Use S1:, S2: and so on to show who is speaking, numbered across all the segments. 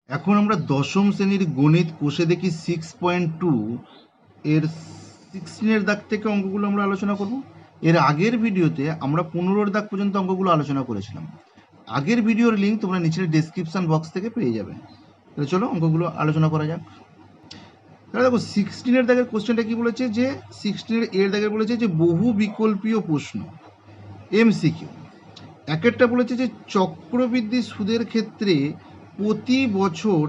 S1: এখন আমরা দশম শ্রেণীর গণিত কোষে দেখি 6.2 এর 16 দাগ থেকে অঙ্কগুলো আমরা আলোচনা করব। এর আগের ভিডিওতে আমরা 15 দাগ পর্যন্ত অঙ্কগুলো আলোচনা করেছিলাম। আগের ভিডিওর লিঙ্ক তোমরা নিচের ডেসক্রিপশন বক্স থেকে পেয়ে যাবে। তাহলে চলো অঙ্কগুলো আলোচনা করা যাক। তাহলে দেখো 16 দাগের কোশ্চেনটা কি বলেছে, যে 16 দাগের বলেছে যে বহু বিকল্পীয় প্রশ্ন এমসিকিউ। একটা বলেছে যে চক্রবৃদ্ধি সুদের ক্ষেত্রে প্রতি বছর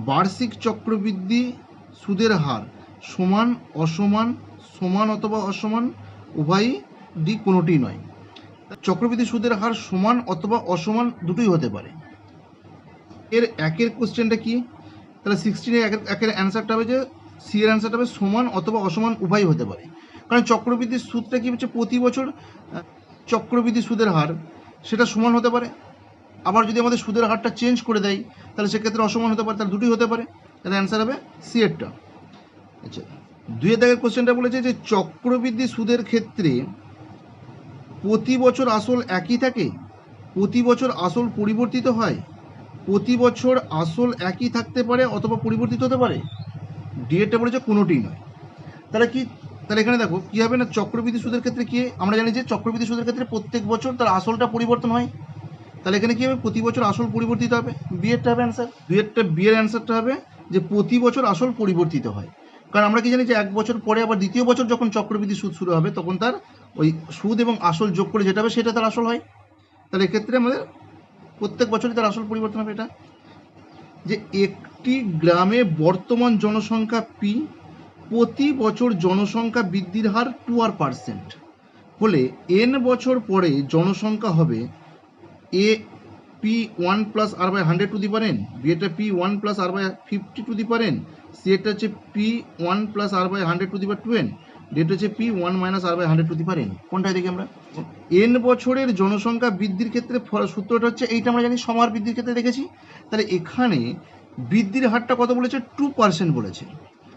S1: বার্ষিক চক্রবৃদ্ধি সুদের হার সমান অসমান, সমান অথবা অসমান, উভয়ই ডি কোনোটি নয়। চক্রবৃদ্ধি সুদের হার সমান অথবা অসমান দুটোই হতে পারে। এর একের কোশ্চেনটা কি, তাহলে 16 একের অ্যান্সারটা হবে যে সি এর অ্যান্সারটা হবে সমান অথবা অসমান উভয়ই হতে পারে। কারণ চক্রবৃদ্ধির সুদটা কি হচ্ছে, প্রতি বছর চক্রবৃদ্ধি সুদের হার সেটা সমান হতে পারে। আবার যদি আমাদের সুদের হারটা চেঞ্জ করে দেয় তাহলে সেক্ষেত্রে অসমান হতে পারে, তাহলে দুটোই হতে পারে। তাহলে অ্যান্সার হবে সি এরটা। আচ্ছা, 2 দাগের কোশ্চেনটা বলেছে যে চক্রবৃদ্ধি সুদের ক্ষেত্রে প্রতি বছর আসল একই থাকে, প্রতি বছর আসল পরিবর্তিত হয়, প্রতি বছর আসল একই থাকতে পারে অথবা পরিবর্তিত হতে পারে। ডিএটা বলেছে কোনোটিই নয়। তাহলে কি, তাহলে এখানে দেখো কি হবে না, চক্রবৃদ্ধি সুদের ক্ষেত্রে কি আমরা জানি যে চক্রবৃদ্ধি সুদের ক্ষেত্রে প্রত্যেক বছর তার আসলটা পরিবর্তন হয়। তাহলে এখানে কি হবে, প্রতি বছর আসল পরিবর্তিত হবে, বিয়েরটা হবে অ্যান্সার। বিয়ের অ্যান্সারটা হবে যে প্রতি বছর আসল পরিবর্তিত হয়। কারণ আমরা কি জানি যে এক বছর পরে আবার দ্বিতীয় বছর যখন চক্রবৃদ্ধি সুদ শুরু হবে তখন তার ওই সুদ এবং আসল যোগ করে যেটা হবে সেটা তার আসল হয়। তাহলে এক্ষেত্রে আমাদের প্রত্যেক বছরই তার আসল পরিবর্তন হবে। এটা যে একটি গ্রামে বর্তমান জনসংখ্যা পি, প্রতি বছর জনসংখ্যা বৃদ্ধির হার 2% হলে এন বছর পরে জনসংখ্যা হবে A P 1 + r/100 to the power n, B এটা P 1 + r/50 to the power n, C এটা হচ্ছে P 1 + r/100 to the power 2n, D এটা হচ্ছে P 1 - r/100 to the power n। কোনটাই দেখি আমরা, এন বছরের জনসংখ্যা বৃদ্ধির ক্ষেত্রে সূত্রটা হচ্ছে এইটা, আমরা জানি সমার বৃদ্ধির ক্ষেত্রে দেখেছি। তাহলে এখানে বৃদ্ধির হারটা কত বলেছে, 2% বলেছে।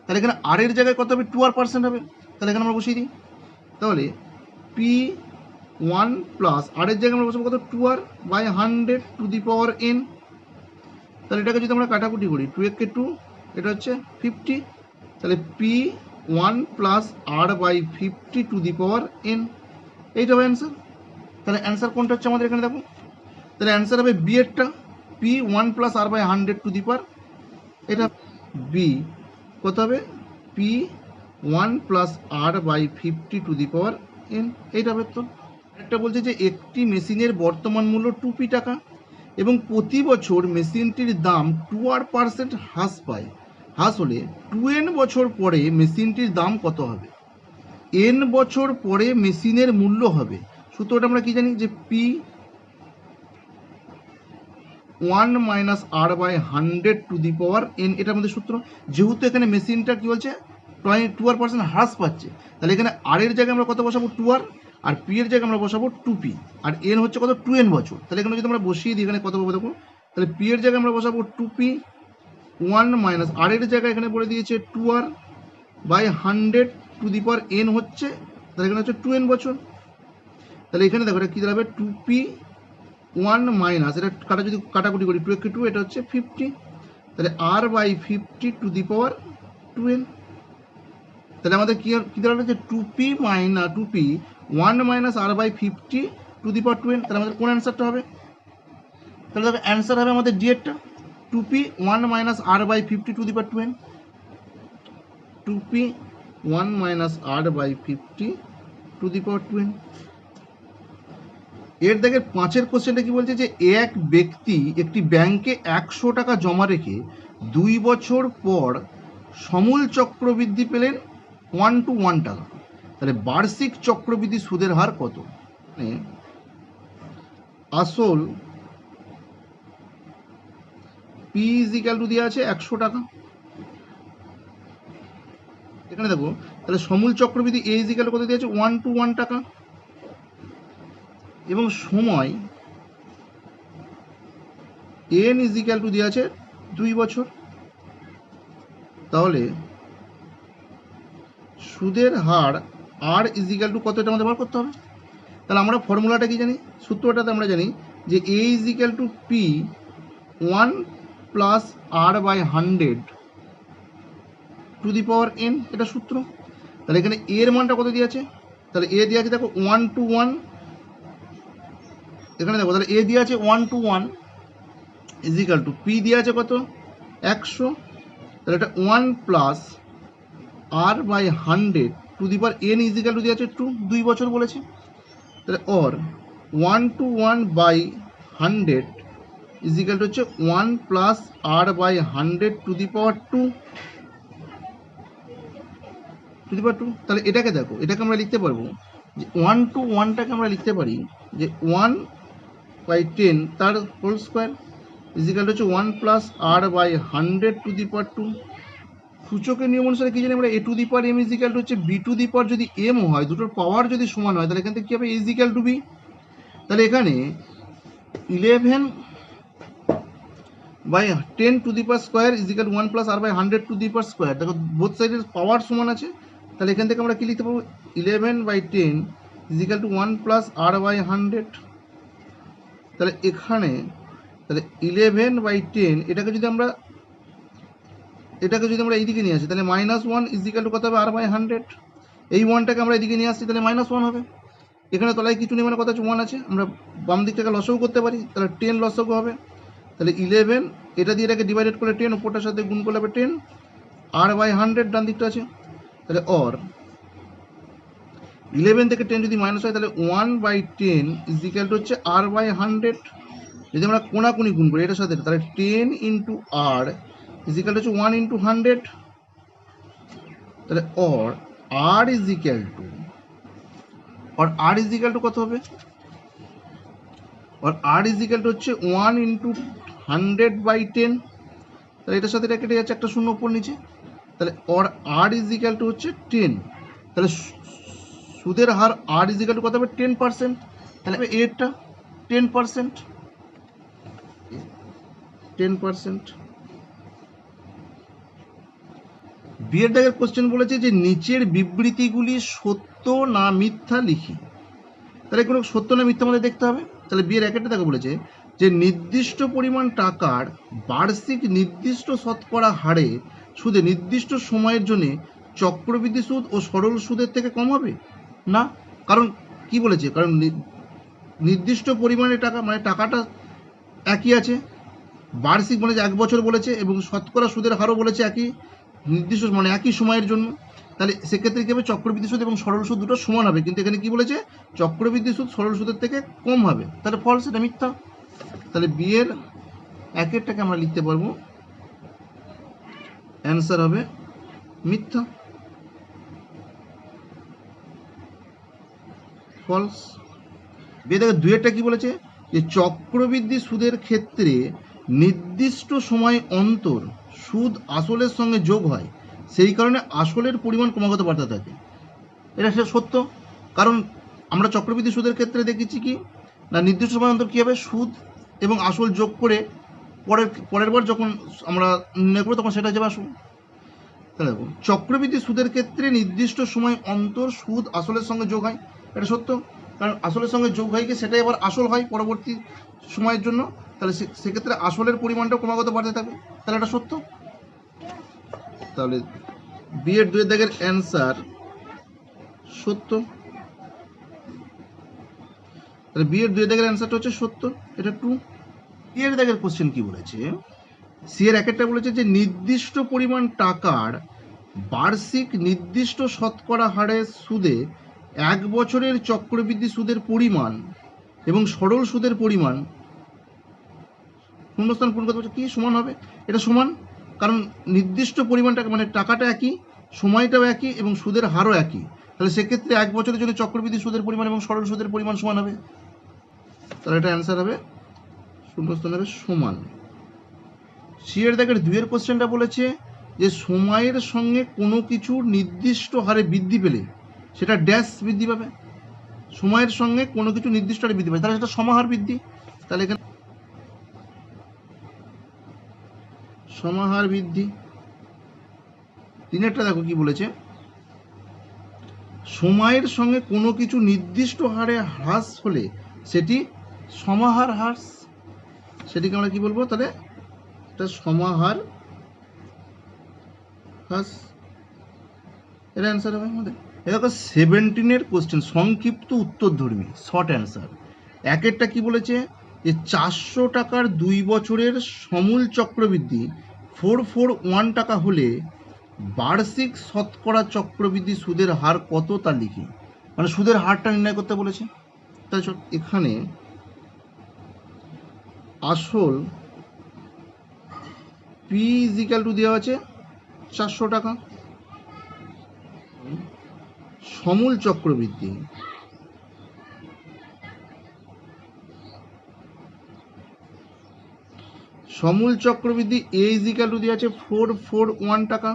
S1: তাহলে এখানে আর এর জায়গায় কত হবে, 2% হবে। তাহলে এখানে আমরা বসিয়ে দিই। তাহলে পি 1 প্লাস আর এর জায়গায় আমরা বসাবো কত, 2r/100 two the power n। তাহলে এটাকে যদি আমরা কাটাকুটি করি, 2 কে 2, এটা হচ্ছে 50। তাহলে P 1 plus r/50 to the power n, এইটা হবে অ্যান্সার। তাহলে অ্যান্সার কোনটা হচ্ছে আমাদের এখানে দেখো, তাহলে অ্যান্সার হবে বি এরটা, P 1 plus r/100 to the power, এটা বি কত হবে, P 1 plus r/50 to the power n, এইটা হবে তো। একটা বলছে যে একটি মেশিনের বর্তমান মূল্য 2p টাকা এবং প্রতি বছর মেশিনটির দাম 2% হ্রাস পায়, হ্রাস হলে 2n বছর পরে মেশিনটির দাম কত হবে। n বছর পরে মেশিনের মূল্য হবে, সূত্রটা আমরা কি জানি যে P 1 - r/100 to the power n, এটা আমাদের সূত্র। যেহেতু এখানে মেশিনটা কি বলছে 2% হ্রাস পাচ্ছে, তাহলে এখানে আর এর জায়গায় আমরা কত বসাবো, 2r, আর পি এর জায়গায় আমরা বসাবো 2p, আর এন হচ্ছে কত, 2n বছর। তাহলে এখানে যদি আমরা বসিয়ে দিই এখানে কত পাবো দেখো, তাহলে পি এর জায়গায় আমরা বসাবো 2p, 1 মাইনাস আর এর জায়গায় এখানে বলে দিয়েছে 2r/100 two the power n হচ্ছে, তাহলে এখানে হচ্ছে 2n বছর। তাহলে এখানে দেখো এটা কি দাঁড়াবে, 2p 1 মাইনাস, এটা কাটা যদি কাটাকুটি করি 2 কে 2, এটা হচ্ছে 50। তাহলে r/50 to the power 2n। তাহলে আমাদের কি দাঁড়ালো যে 2p 1 minus r/50 to the power 2n। তাহলে আমাদের কোন অ্যান্সারটা হবে, তাহলে দেখো অ্যান্সার হবে আমাদের ডি এরটা, 2p 1 minus r/50 to the power 2n, 2p 1 minus r/50 to the power 2n। এর দেখে 5 কোশ্চেনটা কি বলছে, যে এক ব্যক্তি একটি ব্যাংকে 100 টাকা জমা রেখে 2 বছর পর সমূল চক্রবৃদ্ধি পেলেন 1 to 1 টাকা, তাহলে বার্ষিক চক্রবৃদ্ধি সুদের হার কত। আসল পি ইজিক্যাল টু দেওয়া আছে 100 টাকা, এখানে দেখো তাহলে সমূল চক্রবৃদ্ধি এ ইজিক্যাল কত দেওয়া আছে, 1 to 1 টাকা, এবং সময় এন ইজিক্যাল টু দেওয়া আছে 2 বছর। তাহলে সুদের হার আর ইজিক্যাল টু কত, এটা আমাদের বার করতে হবে। তাহলে আমরা ফর্মুলাটা কি জানি, সূত্রটাতে আমরা জানি যে A is equal to P 1 plus R by 100 to the power n, এটা সূত্র। তাহলে এখানে এর মানটা কত দিয়ে আছে, তাহলে এ দিয়ে আছে দেখো 1 to 1, এখানে দেখো তাহলে এ দিয়ে আছে 1 to 1 ইজিক্যাল টু পি দিয়ে আছে কত 100, তাহলে এটা 1 plus R by 100 to the power n equal to দিয়ে আছে 2 বছর বলেছে। তাহলে or 1 to 1 by 100 equal to হচ্ছে 1 plus R by 100 to the power 2 তাহলে এটাকে দেখো, এটাকে আমরা লিখতে পারবো যে 1 to 1টাকে আমরা লিখতে পারি যে 1 বাই 10 তার হোল স্কোয়ার ইজিক্যাল হচ্ছে 1 plus R by 100 to the power 2। সূচকের নিয়ম অনুসারে কি জানি আমরা A to the power M equal হচ্ছে বি টু দি পাওয়ার, যদি এম হয় দুটোর পাওয়ার যদি সমান হয় তাহলে এখান থেকে কি হবে ইজিক্যাল টু বি। তাহলে এখানে 11 by 10 to the power square is equal 1 plus R by 100 to the power square, দেখো বোথ সাইডের পাওয়ার সমান আছে। তাহলে এখান থেকে আমরা কি লিখতে পারবো 11 by 10 is equal to 1 plus R by 100। তাহলে এখানে তাহলে 11 বাই 10 এটাকে যদি আমরা এইদিকে নিয়ে আসি তাহলে -1 ইজিক্যাল টু কত হবে আর বাই 100। এই 1টাকে আমরা এদিকে নিয়ে আসছি তাহলে -1 হবে। এখানে তলায় কিছু নেই মানে কত আছে 1 আছে, আমরা বাম দিকটাকে লসগু করতে পারি, তাহলে 10 লসগু হবে। তাহলে 11 এটা দিয়ে এটাকে ডিভাইডেড করলে 10, উপরটার সাথে গুণ করলে হবে 10, আর বাই 100 ডান দিকটা আছে। তাহলে অর 11 থেকে 10 যদি মাইনাস হয় তাহলে 1 বাই 10 ইজিক্যাল টু হচ্ছে আর বাই 100। যদি আমরা কোনাকুনি গুণ করি এটার সাথে তাহলে 10 ইন্টু আর ইজিক্যাল হচ্ছে 1 ইন্টু 100। তাহলে অর আর ইজিক্যাল টু কত হবে, আর আর ইজিক্যাল টু হচ্ছে 1 ইন্টু 100 বাই 10। তাহলে এটার সাথে এটা কেটে যাচ্ছে, একটা শূন্য উপর নিচে। তাহলে অর আর ইজিক্যাল টু হচ্ছে 10। তাহলে সুদের হার আর ইজিক্যাল টু কত হবে 10%। তাহলে এরটা 10%। বিয়ের দাগের কোশ্চেন বলেছে যে নিচের বিবৃতিগুলি সত্য না মিথ্যা লিখি। তাহলে কোনো সত্য না মিথ্যা আমাদের দেখতে হবে। তাহলে বিয়ের একটা দেখো বলেছে যে নির্দিষ্ট পরিমাণ টাকার বার্ষিক নির্দিষ্ট শতকরা হারে সুদে নির্দিষ্ট সময়ের জন্য চক্রবৃদ্ধি সুদ ও সরল সুদের থেকে কম হবে না। কারণ কি বলেছে, কারণ নির্দিষ্ট পরিমাণে টাকা মানে টাকাটা একই আছে, বার্ষিক মানে 1 বছর বলেছে, এবং শতকরা সুদের হারও বলেছে একই নির্দিষ্ট মানে একই সময়ের জন্য। তাহলে সেক্ষেত্রে কি হবে চক্রবৃদ্ধি সুদ এবং সরল সুদ দুটো সমান হবে, কিন্তু এখানে কি বলেছে চক্রবৃদ্ধি সুদ সরল সুদের থেকে কম হবে। তাহলে ফলস, এটা মিথ্যা। তাহলে বিয়ের একেরটাকে আমরা লিখতে পারবো অ্যান্সার হবে মিথ্যা, ফলস। বিয়ে দেখো দুয়েরটা কি বলেছে যে চক্রবৃদ্ধি সুদের ক্ষেত্রে নির্দিষ্ট সময় অন্তর সুদ আসলের সঙ্গে যোগ হয়, সেই কারণে আসলের পরিমাণ ক্রমাগত বাড়তে থাকে। এটা সত্য, কারণ আমরা চক্রবৃদ্ধি সুদের ক্ষেত্রে দেখেছি কি না নির্দিষ্ট সময় অন্তর কী হবে সুদ এবং আসল যোগ করে পরের বার যখন আমরা নির্ণয় করবো তখন সেটা যাবে আসল। তাহলে দেখো চক্রবৃদ্ধি সুদের ক্ষেত্রে নির্দিষ্ট সময় অন্তর সুদ আসলের সঙ্গে যোগ হয়, এটা সত্য, কারণ আসলের সঙ্গে যোগ হয় কি সেটাই আবার আসল হয় পরবর্তী সময়ের জন্য, তাহলে সেক্ষেত্রে আসলের পরিমাণটাও ক্রমাগত বাড়তে থাকবে, তাহলে এটা সত্য। তাহলে বিয়ের দুয়ের দাগের অ্যান্সার সত্য। তাহলে বিয়ের দুয়ের দাগের অ্যান্সারটা হচ্ছে সত্য, এটা ট্রু। বিয়ের দাগের কোশ্চেন কি বলেছে, সি এর একটা বলেছে যে নির্দিষ্ট পরিমাণ টাকার বার্ষিক নির্দিষ্ট শতকরা হারে সুদে 1 বছরের চক্রবৃদ্ধি সুদের পরিমাণ এবং সরল সুদের পরিমাণ শূন্যস্থান পূরণ করতে বলছে কি সমান হবে, এটা সমান, কারণ নির্দিষ্ট পরিমাণ টাকা মানে টাকাটা একই, সময়টাও একই এবং সুদের হারও একই। তাহলে সেক্ষেত্রে 1 বছরের জন্য চক্রবৃদ্ধি সুদের পরিমাণ এবং সরল সুদের পরিমাণ সমান হবে, তাহলে এটা অ্যান্সার হবে শূন্যস্থান হবে সমান। সি এর দাগের দুইয়ের কোশ্চেনটা বলেছে যে সময়ের সঙ্গে কোনো কিছু নির্দিষ্ট হারে বৃদ্ধি পেলে সেটা ড্যাশ বৃদ্ধি পাবে, সময়ের সঙ্গে কোনো কিছু নির্দিষ্ট হারে বৃদ্ধি পাবে তাহলে সেটা সমাহার বৃদ্ধি। তাহলে এখানে সমাহার বৃদ্ধি। তিনেরটা দেখো কি বলেছে, সময়ের সঙ্গে কোনো কিছু নির্দিষ্ট হারে হ্রাস হলে সেটি সমাহার হ্রাস, সেটিকে আমরা কি বলবো, তাহলে একটা সমাহার হ্রাস, এর অ্যান্সার হবে আমাদের। দেখো 17 কোশ্চেন, সংক্ষিপ্ত উত্তরধর্মী, শর্ট অ্যান্সার। একেরটা কি বলেছে, যে 400 টাকার 2 বছরের সমূল চক্রবৃদ্ধি 441 টাকা হলে বার্ষিক শতকরা চক্রবৃদ্ধি সুদের হার কত তা লিখি। মানে সুদের হারটা নির্ণয় করতে বলেছে। তাই এখানে আসল পি ইজিক্যাল টু দেওয়া আছে 400 টাকা, সমূল চক্রবৃদ্ধি এ ইজিক্যাল টু দেওয়া আছে 441 টাকা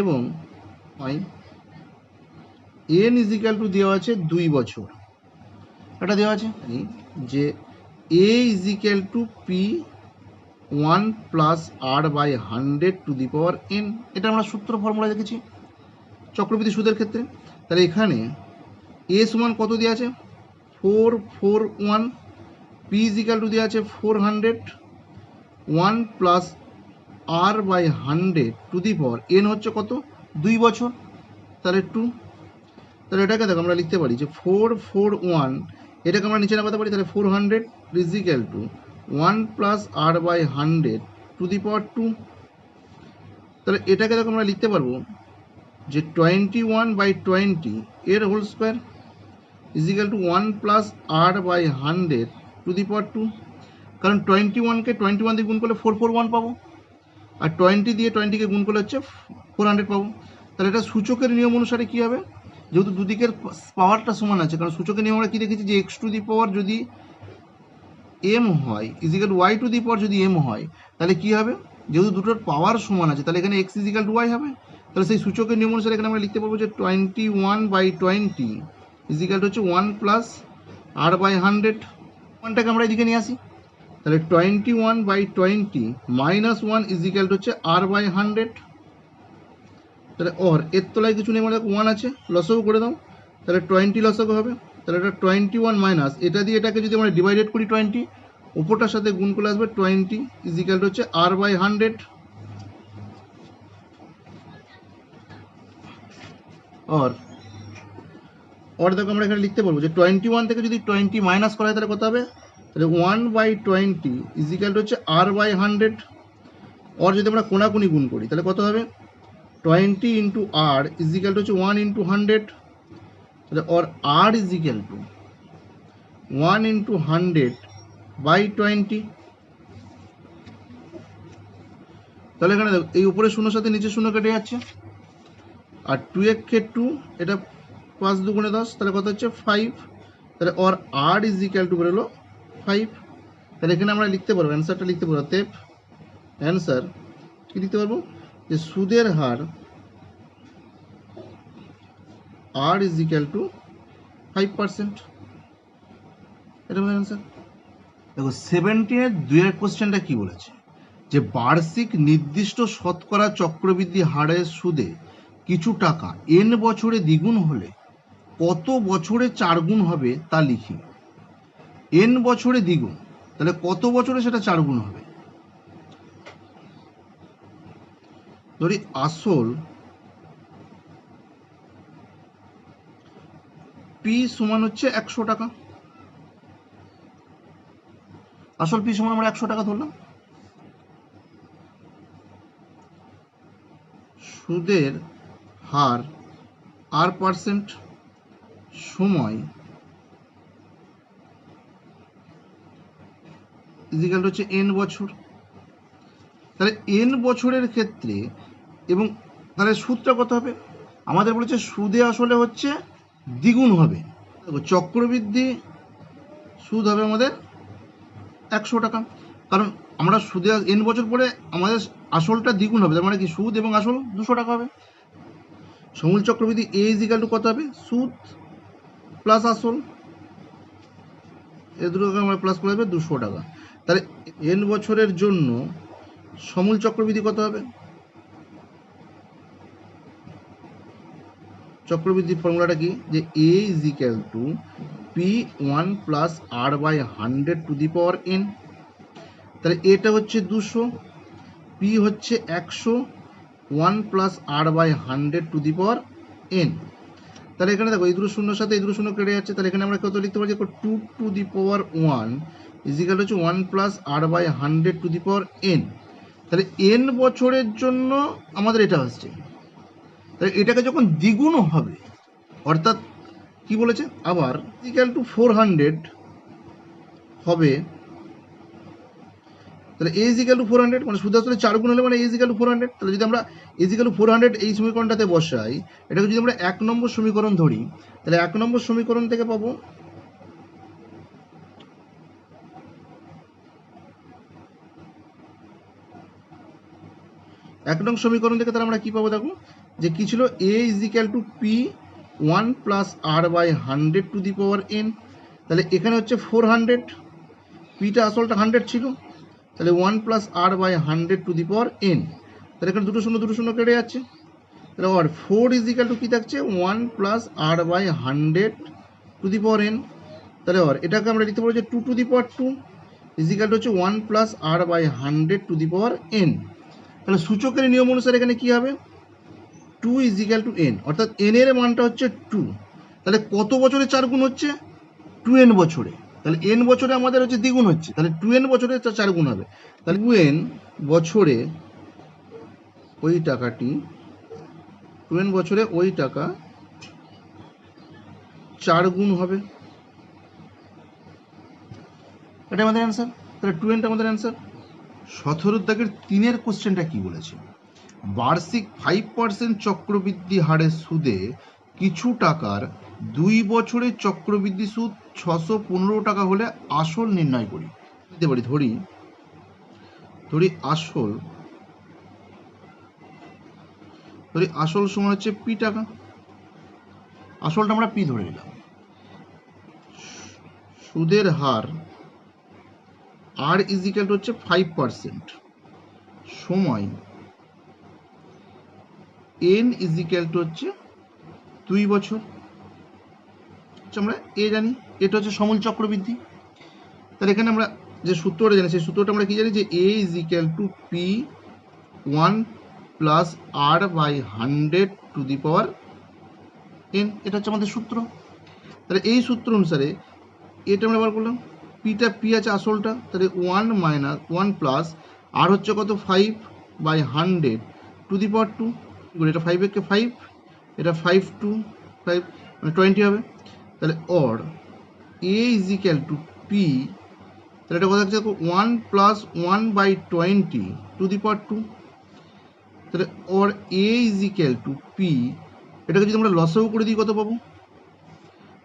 S1: এবং এন ইজিক্যাল টু দেওয়া আছে 2 বছর। এটা দেওয়া আছে যে A is equal to P 1 plus R by 100 to the power N. এটা আমরা সূত্র ফর্মুলা দেখেছি চক্রবৃদ্ধি সুদের ক্ষেত্রে। তাহলে এখানে এ সমান কত দেওয়া আছে 441, পি ইজিক্যাল টু দেওয়া আছে 400, 1 plus R by 100 to the power N হচ্ছে কত 2 বছর, তাহলে 2। তাহলে এটাকে দেখো আমরা লিখতে পারি যে 441, এটাকে আমরা নিচে নামাতে পারি, তাহলে 400 equal to 1 plus R by 100 to the power 2। তাহলে এটাকে দেখো আমরা লিখতে পারবো যে 21/20 এর whole square equal to 1 plus R by 100 to the power 2। কারণ 21কে 21 দিয়ে গুণ করলে 441 পাবো, আর 20 দিয়ে 20কে গুণ করলে হচ্ছে 400 পাবো। তাহলে এটা সূচকের নিয়ম অনুসারে কী হবে, যেহেতু দুদিকের পাওয়ারটা সমান আছে, কারণ সূচকের নিয়ম আমরা কী দেখেছি যে এক্স টু দি পাওয়ার যদি এম হয় is equal Y two the power যদি এম হয়, তাহলে কী হবে, যেহেতু দুটোর পাওয়ার সমান আছে তাহলে এখানে এক্স ইজিক্যাল টু ওয়াই হবে। তাহলে সেই সূচকের নিয়ম অনুসারে এখানে আমরা লিখতে পারবো যে 21/20 ইজিক্যাল টু হচ্ছে 1 প্লাস আর বাই 100। 1টাকে আমরা এদিকে নিয়ে আসি, তাহলে 21/20 মাইনাস 1 ইজিক্যাল টু হচ্ছে আর বাই 100। তাহলে এর তলায় কিছু নেই, মানে 1 আছে, লসও করে দাও, তাহলে 20 লসও হবে। তাহলে এটা 21 মাইনাস এটা দিয়ে এটাকে যদি আমরা ডিভাইডেড করি 20, উপরটার সাথে গুণ করে আসবে 20 ইজিক্যাল টু হচ্ছে আর বাই 100। দেখো আমরা এখানে লিখতে পারবো যে 21 থেকে যদি 20 মাইনাস করা হয় তাহলে কত হবে, তাহলে 1/20 ইজিক্যাল টু হচ্ছে আর বাই 100। যদি আমরা কোনাকুনি গুণ করি তাহলে কত হবে, 20 ইন্টু আর ইজিক্যাল টু হচ্ছে 1 ইন্টু 100। তাহলে আর ইজিক্যাল টু 1 ইন্টু 100/20। তাহলে এখানে দেখো এই উপরে শূন্যর সাথে নিচে শূন্য কেটে যাচ্ছে, আর 2 একে 2, এটা 5 দুগুণে 10, তাহলে কত হচ্ছে 5। তাহলে আর ইজিক্যাল টু বেরোলো 5। তাহলে এখানে আমরা লিখতে পারবো, অ্যান্সারটা লিখতে পারবো, অতএব অ্যান্সার কি লিখতে পারবো, যে সুদের হার আর ইজিক্যাল টু 5%। এটা আমাদের অ্যান্সার। দেখো 17-এর 2-এর কোশ্চেনটা কি বলেছে, যে বার্ষিক নির্দিষ্ট শতকরা চক্রবৃদ্ধি হারের সুদে কিছু টাকা n বছরে দ্বিগুণ হলে কত বছরে 4 গুণ হবে তা লিখি। n বছরে দ্বিগুণ, তাহলে কত বছরে সেটা 4 গুণ হবে। ধরি আসল পি সমান হচ্ছে 100 টাকা, আসল পি সমান আমরা 100 টাকা ধরলাম। সুদের হার r% সময় ইজিক্যাল হচ্ছে n বছর। তাহলে n বছরের ক্ষেত্রে এবং তাহলে সুদটা কত হবে, আমাদের বলেছে সুদে আসলে হচ্ছে দ্বিগুণ হবে। চক্রবৃদ্ধি সুদ হবে আমাদের 100 টাকা, কারণ আমরা সুদে n বছর পরে আমাদের আসলটা দ্বিগুণ হবে, তার মানে কি সুদ এবং আসল 200 টাকা হবে। সমূল চক্রবৃদ্ধি এ ইজিক্যাল টু কত হবে, সুদ প্লাস আসল, এ দুটোকে আমরা প্লাস করে দেবে 200 টাকা। তাহলে n বছরের জন্য সমূল চক্রবৃদ্ধি কত হবে, চক্রবৃদ্ধির ফর্মুলাটা কি, যে A is equal to P 1 plus R by 100 to the power n। তাহলে এটা হচ্ছে 200, পি হচ্ছে 100, 1 plus R by 100 to the power N. তাহলে এখানে দেখো এই দুটো শূন্যর সাথে এই দুটো শূন্য কেটে যাচ্ছে, তাহলে এখানে আমরা কত লিখতে পারি, 2 টু দি পাওয়ার 1 ইজিক্যাল হচ্ছে 1 plus R by 100 to the power N. তাহলে এন বছরের জন্য আমাদের এটা আসছে। তাহলে এটাকে যখন দ্বিগুণ হবে, অর্থাৎ কি বলেছে আবার ইজিক্যাল টু 400 হবে, তাহলে এ ইজিক্যাল টু 400 মানে শুধু আসলে 4 গুণ হলে মানে এ ইজিক্যাল টু 400। তাহলে যদি আমরা ইজিক্যাল টু 400 এই সমীকরণটাতে বসাই, এটাকে যদি আমরা 1 নম্বর সমীকরণ ধরি, তাহলে 1 নম্বর সমীকরণ থেকে পাবো সমীকরণ থেকে তাহলে আমরা কি পাবো, দেখো যে কি ছিল, A is equal to P 1 plus R by 100 to the power N. তাহলে এখানে হচ্ছে 400, পিটা আসলটা 100 ছিল, তাহলে 1 plus R by 100 to the power N. তাহলে এখানে দুটো শূন্য কেটে যাচ্ছে, তাহলে আর 4 ইজিক্যাল টু কি থাকছে, 1 plus R by 100 to the power N. তাহলে আর এটাকে আমরা লিখতে পারি যে 2 to the power 2 is equal to হচ্ছে 1 plus R by 100 to the power N. তাহলে সূচকের নিয়ম অনুসারে এখানে কি হবে, 2 ইজিক্যাল টু এন, অর্থাৎ এন এর মানটা হচ্ছে 2। তাহলে কত বছরে 4 গুণ হচ্ছে, 2n বছরে। তাহলে n বছরে আমাদের হচ্ছে দ্বিগুণ হচ্ছে, তাহলে 2n বছরে 4 গুণ হবে। তাহলে 2n বছরে ওই টাকাটি, 2n বছরে ওই টাকা 4 গুণ হবে। এটা আমাদের অ্যান্সার। তাহলে 2nটা আমাদের অ্যান্সার। 17 দাগের 3-এর কোশ্চেনটা কি বলেছে, বার্ষিক 5% চক্রবৃদ্ধি হারে সুদে কিছু টাকার 2 বছরে চক্রবৃদ্ধি সুদ 615 টাকা হলে আসল নির্ণয় করি। দিতে পারি, ধরি আসল সমান হচ্ছে পি টাকা, আসলটা আমরা পি ধরে নিলাম। সুদের হার আর ইজিক্যাল হচ্ছে 5%, সময় এন ইজিক্যাল টু হচ্ছে 2 বছর। আমরা এ জানি, এটা হচ্ছে সমূল চক্রবৃদ্ধি। তাহলে এখানে আমরা যে সূত্রটা জানি, সেই সূত্রটা আমরা কি জানি, যে A is equal to P 1 plus R by 100 to the power N. এটা হচ্ছে আমাদের সূত্র। তাহলে এই সূত্র অনুসারে এটা আমরা বার করলাম, পিটা পি আছে আসলটা, তাহলে 1 মাইনাস 1 প্লাস আর হচ্ছে কত, 5 বাই 100 টু দি পাওয়ার 2। এটা 5 একে 5, এটা 5 টু 5 মানে 20 হবে। তাহলে or a is equal to p, তাহলে এটা কথা হচ্ছে 1 plus 1 by 20 to the power 2। তাহলে or a is equal to p, এটাকে যদি আমরা লসাগু করে দিই কত পাবো,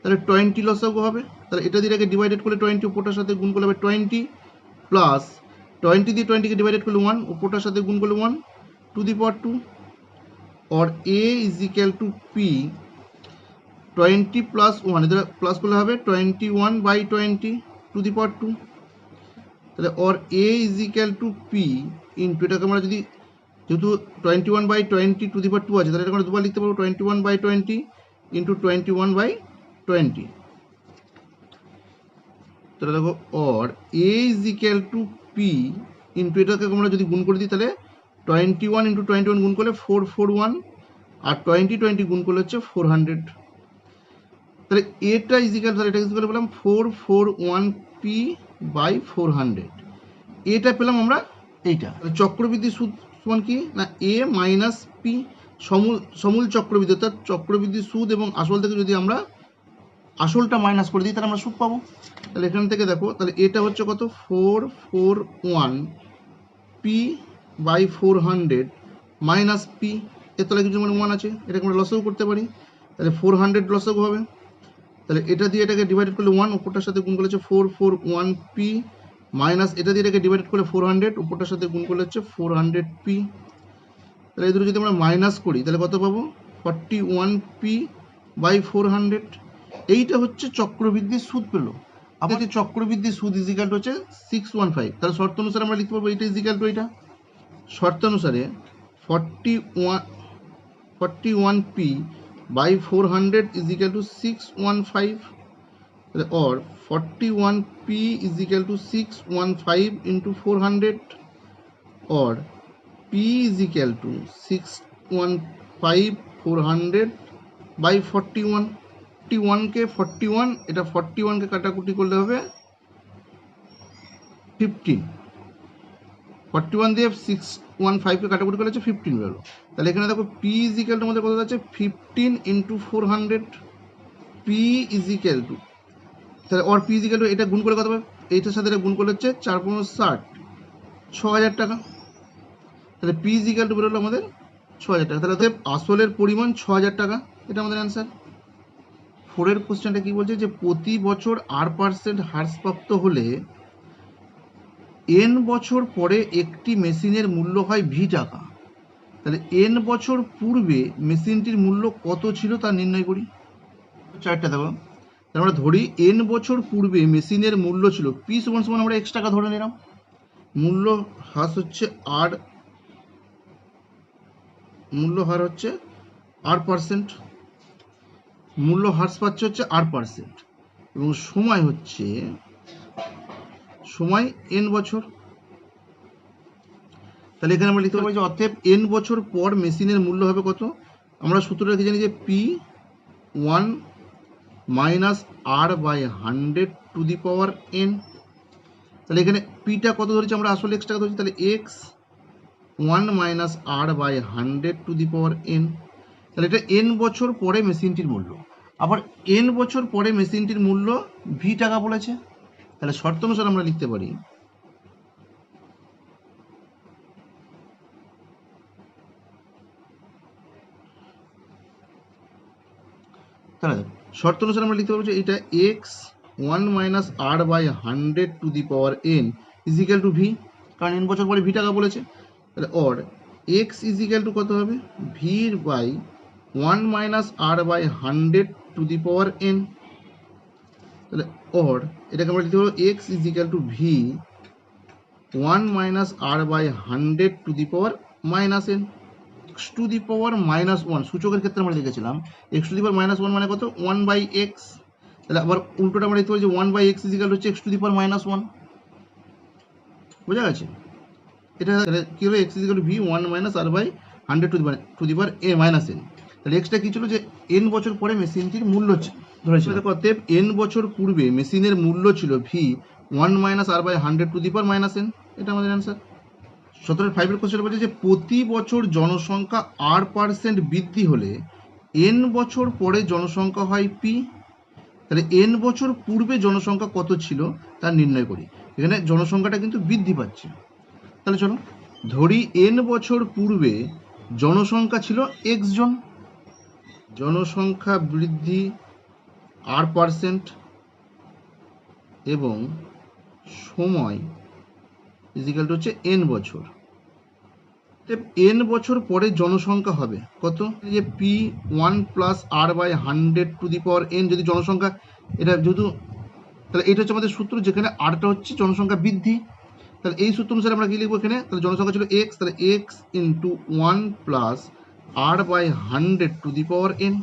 S1: তাহলে 20 লসাগু হবে। তাহলে এটা দিয়ে এটাকে ডিভাইডেড করলে 20 উপরটার সাথে গুণ করলে হবে 20 প্লাস 20 দিয়ে 20কে ডিভাইডেড করলে 1, উপরটার সাথে গুণ করলে 1 to the power 2। Or a is equal to p 20 plus 1, এটা প্লাস করলে হবে 21 বাই 20 টু দি পাওয়ার 2। তাহলে or a is equal to p into, এটাকে আমরা যদি যেহেতু 21 বাই 20 টু দি পাওয়ার 2 আছে, তাহলে এটা আমরা দুবার লিখতে পারবো 21 বাই 20 ইন্টু 21 বাই 20। তাহলে দেখো or a is equal to p into, এটাকে আমরা যদি গুণ করে দিই, তাহলে 21 ইন্টু 21 গুণ করলে 441, আর 20 গুণ করলে হচ্ছে 400। তাহলে এটা ইজিক্যাল, তাহলে এটা ইজিক্যাল পেলাম 441 পি বাই 400। এটা পেলাম আমরা এইটা। চক্রবৃদ্ধি সুদ সমান কি না, এ মাইনাস পি, সমূল চক্রবৃদ্ধি, অর্থাৎ চক্রবৃদ্ধি সুদ এবং আসল থেকে যদি আমরা আসলটা মাইনাস করে দিই, তাহলে আমরা সুদ পাবো। তাহলে এখান থেকে দেখো, তাহলে এটা হচ্ছে কত, 441 পি বাই 400 মাইনাস পি, এর তলায় কিছু মানে 1 আছে, এটাকে আমরা লসাগু করতে পারি। তাহলে 400 লসাগু হবে। তাহলে এটা দিয়ে এটাকে ডিভাইডেড করলে 1, উপরটার সাথে গুণ করলে হচ্ছে 441 পি মাইনাস এটা দিয়ে এটাকে ডিভাইডেড করলে 400, উপরটার সাথে গুণ করলে হচ্ছে 400 পি। তাহলে এই দুটো যদি আমরা মাইনাস করি, তাহলে কত পাবো, 41 পি বাই 400। এইটা হচ্ছে চক্রবৃদ্ধির সুদ পেলো। আমাদের চক্রবৃদ্ধির সুদ ইজিক্যাল হচ্ছে 615। তাহলে শর্ত অনুসারে আমরা লিখতে পারবো এটা ইজিক্যাল টু এটা। শর্ত অনুসারে 41 পি বাই 400 ইজিক্যাল টু 615। তাহলে or 41p is equal to 615 into 400 or p is equal to 615 400 by 41 কে 41 এটা 41 কে কাটাকুটি করলে হবে 15 41 দিয়ে 615 কে কাটাকুটি করলে হচ্ছে 15 বেরোলো। তাহলে এখানে দেখো p is equal to আমাদের কত আছে 15 into 400 p is equal to তাহলে or p is equal to এটা গুণ করে কত হবে এইটার সাথে এটা গুণ করলে হচ্ছে 4 × 60 6000 টাকা। তাহলে p is equal to বেরোলো আমাদের 6000 টাকা। তাহলে আসলের পরিমাণ 6000 টাকা, এটা আমাদের অ্যান্সার। 4 এর কোশ্চেনটা কি বলছে যে প্রতি বছর r% হ্রাসপ্রাপ্ত হলে n বছর পরে একটি মেশিনের মূল্য হয় v টাকা। তাহলে n বছর পূর্বে মেশিনটির মূল্য কত ছিল তা নির্ণয় করি। চারটা দেখো, তাহলে আমরা ধরি n বছর পূর্বে মেশিনের মূল্য ছিল p সমান সমান আমরা x টাকা ধরে নিলাম, মূল্য হ্রাস হচ্ছে মূল্য হার হচ্ছে r%, মূল্য হ্রাস পাচ্ছে হচ্ছে r%, এবং সময় হচ্ছে n বছর। তাহলে এখানে আমরা লিখতে পারি যে অতএব n বছর পর মেশিনের মূল্য হবে কত, আমরা সূত্রটা কি জানি যে p1 minus r/100 to the power n। তাহলে এখানে পিটা কত ধরেছি আমরা আসলে x টাকা ধরেছি, তাহলে x1 minus r/100 to the power n। তাহলে এটা n বছর পরে মেশিনটির মূল্য, আবার n বছর পরে মেশিনটির মূল্য v টাকা বলেছে। তাহলে শর্ত অনুসারে আমরা লিখতে পারি তাহলে শর্ত অনুসারে আমরা লিখতে পারবো যে এটা x1 minus r/100 to the power n is equal to v, কারণ n বছর পরে v টাকা বলেছে। তাহলে or x is equal to কত হবে v/1 minus r/100 to the power n। তাহলে অর এটাকে আমরা লিখতে পারবো x is equal to v1 minus r/100 to the power minus n। x to the power -1 সূচকের ক্ষেত্রে আমরা লিখেছিলাম x টু দি পাওয়ার -1 মানে কত 1/x। তাহলে আবার উল্টোটা আমরা লিখতে পারি যে 1/x ইজ ইকুয়াল হচ্ছে x টু দি পাওয়ার -1, বোঝা গেছে? এটা তাহলে কি হবে x is equal to v1 minus r/100 to the power a minus n। তাহলে x টা কি ছিল যে n বছর পরে মেশিনটির মূল্য ধরেছিল। দেখো অতএব n বছর পূর্বে মেশিনের মূল্য ছিল v1 minus r/100 to the power n, এটা আমাদের অ্যান্সার। 17.5 কোশ্চেন বলছে যে প্রতি বছর জনসংখ্যা r% বৃদ্ধি হলে n বছর পরে জনসংখ্যা হয় p। তাহলে n বছর পূর্বে জনসংখ্যা কত ছিল তা নির্ণয় করি। এখানে জনসংখ্যাটা কিন্তু বৃদ্ধি পাচ্ছে। তাহলে চলো ধরি n বছর পূর্বে জনসংখ্যা ছিল x জন, জনসংখ্যা বৃদ্ধি r% এবং সময় ইজ ইকুয়াল টু হচ্ছে n বছর। n বছর পরে জনসংখ্যা হবে কত, যে p1 plus r/100 to the power n। যদি জনসংখ্যা এটা যেহেতু, তাহলে এটা হচ্ছে আমাদের সূত্র, যেখানে rটা হচ্ছে জনসংখ্যা বৃদ্ধি। তাহলে এই সূত্র অনুসারে আমরা কি লিখবো এখানে, তাহলে জনসংখ্যা ছিল x, তাহলে x into 1 plus r/100 to the power n।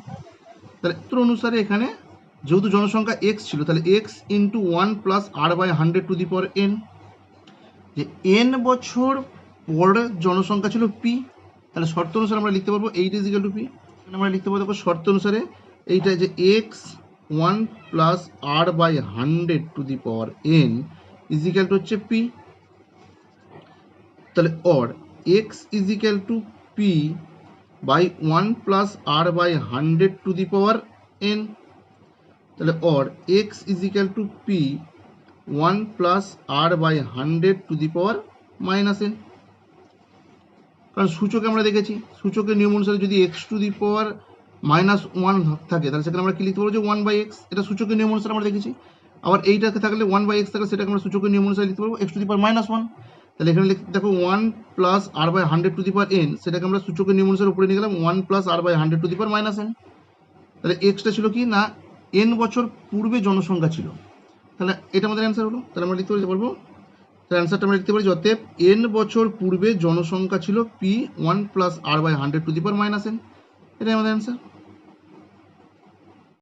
S1: তাহলে সূত্র অনুসারে এখানে যেহেতু জনসংখ্যা x ছিল, তাহলে x into 1 plus r/100 to the power n, যে n বছর পর জনসংখ্যা ছিল p। তাহলে শর্ত অনুসারে আমরা লিখতে পারবো 8 ইজ ইকুয়াল টু p। আমরা লিখতে পারবো শর্ত অনুসারে এইটা যে x1 plus r/100 to the power n is equal to হচ্ছে p। তাহলে or x is equal to p by 1 plus r/100 to the power n। তাহলে or x is equal to p 1 plus r/100 to the power -n। কারণ সূচকে আমরা দেখেছি সূচকের নিয়ম অনুসারে যদি x টু দি পাওয়ার -1 থাকে তাহলে সেখানে আমরা কি লিখতে পারবো যে 1/x, এটা সূচকের নিয়ম অনুসারে আমরা দেখেছি। আবার এইটাকে থাকলে 1/x থাকলে সেটাকে আমরা সূচকের নিয়ম অনুসারে লিখতে পারবো x টু দি পাওয়ার -1। তাহলে এখানে দেখো 1 plus r/100 to the power n, সেটাকে আমরা সূচকের নিয়ম অনুসারে উপরে নিয়ে গেলাম 1 plus r/100 to the power -n। তাহলে এক্সটা ছিল কি না n বছর পূর্বে জনসংখ্যা ছিল, তাহলে এটা আমাদের অ্যান্সার হলো। তাহলে আমরা লিখতে পারবো, তাহলে অ্যান্সারটা আমরা লিখতে পারি অতএব n বছর পূর্বে জনসংখ্যা ছিল p 1 plus r/100 to the power -n, এটাই আমাদের অ্যান্সার।